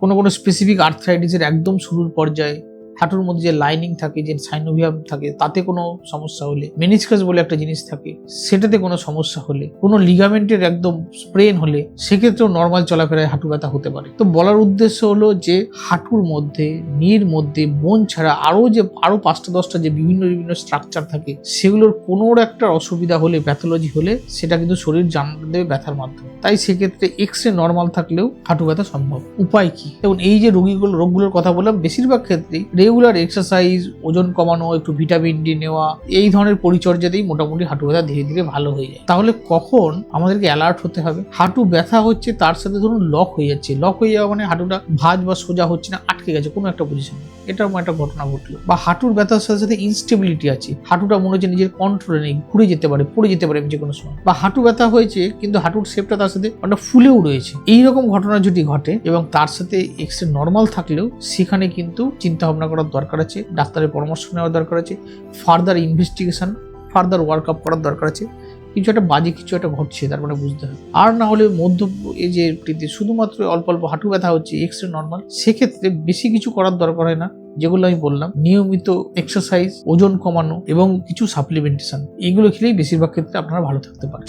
কোনো কোনো স্পেসিফিক আর্থ্রাইটিসের একদম শুরুর পর্যায়ে হাঁটুর মধ্যে যে লাইনিং থাকে, যে সাইনোভিয়াম থাকে, তাতে কোনো সমস্যা হলে, মেনিসকাস বলে একটা জিনিস থাকে, সেটাতে কোনো সমস্যা হলে, কোনো লিগামেন্টের একদম স্প্রেন হলে, সেক্ষেত্রেও নর্মাল চলাফেরায় হাঁটু ব্যথা হতে পারে। তো বলার উদ্দেশ্য হলো যে হাঁটুর মধ্যে, নির মধ্যে, বোন ছাড়া আরো 5টা-10টা যে বিভিন্ন স্ট্রাকচার থাকে, সেগুলোর কোনো একটা অসুবিধা হলে, প্যাথোলজি হলে, সেটা কিন্তু শরীর জানাতে দেবে ব্যথার মাধ্যমে। তাই সেক্ষেত্রে এক্সরে নর্মাল থাকলেও হাঁটু ব্যথা সম্ভব। উপায় কি? এবং এই যে রোগগুলোর কথা বললাম, বেশিরভাগ ক্ষেত্রেই রেগুলার এক্সারসাইজ, ওজন কমানো, একটু ভিটামিন ডি নেওয়া, এই ধরনের পরিচর্যাতেই মোটামুটি হাঁটু ব্যথা ধীরে ধীরে ভালো হয়ে যায়। তাহলে কখন আমাদেরকে অ্যালার্ট হতে হবে? হাঁটু ব্যথা হচ্ছে, তার সাথে ধরুন লক হয়ে যাচ্ছে। লক হয়ে যাওয়া মানে হাঁটুটা ভাঁজ বা সোজা হচ্ছে না, আটকে গেছে কোনো একটা পজিশনে, এটার একটা ঘটনা ঘটলো। বা হাঁটুর ব্যথার সাথে সাথে ইনস্টেবিলিটি আছে, হাঁটুটা মনে হচ্ছে নিজের কন্ট্রোলে নেই, ঘুরে যেতে পারে, পড়ে যেতে পারে যে কোনো সময়। বা হাঁটু ব্যথা হয়েছে কিন্তু হাঁটুর শেপটা তার সাথে একটা ফুলেও রয়েছে। এইরকম ঘটনা যদি ঘটে এবং তার সাথে এক্সরে নর্মাল থাকলেও, সেখানে কিন্তু চিন্তা ভাবনা করার দরকার আছে, ডাক্তারের পরামর্শ নেওয়ার দরকার আছে, further investigation, further work up করার দরকার আছে। কিছু একটা বাজে কিছু একটা ঘটছে, তার মানে বুঝতে হবে। আর না হলে মধ্য এই যে শুধুমাত্র অল্প অল্প হাঁটু ব্যথা হচ্ছে, এক্সরে নর্মাল, সেক্ষেত্রে বেশি কিছু করার দরকার হয় না। যেগুলো আমি বললাম, নিয়মিত এক্সারসাইজ, ওজন কমানো এবং কিছু সাপ্লিমেন্টেশন, এইগুলো খেলেই বেশিরভাগ ক্ষেত্রে আপনারা ভালো থাকতে পারেন।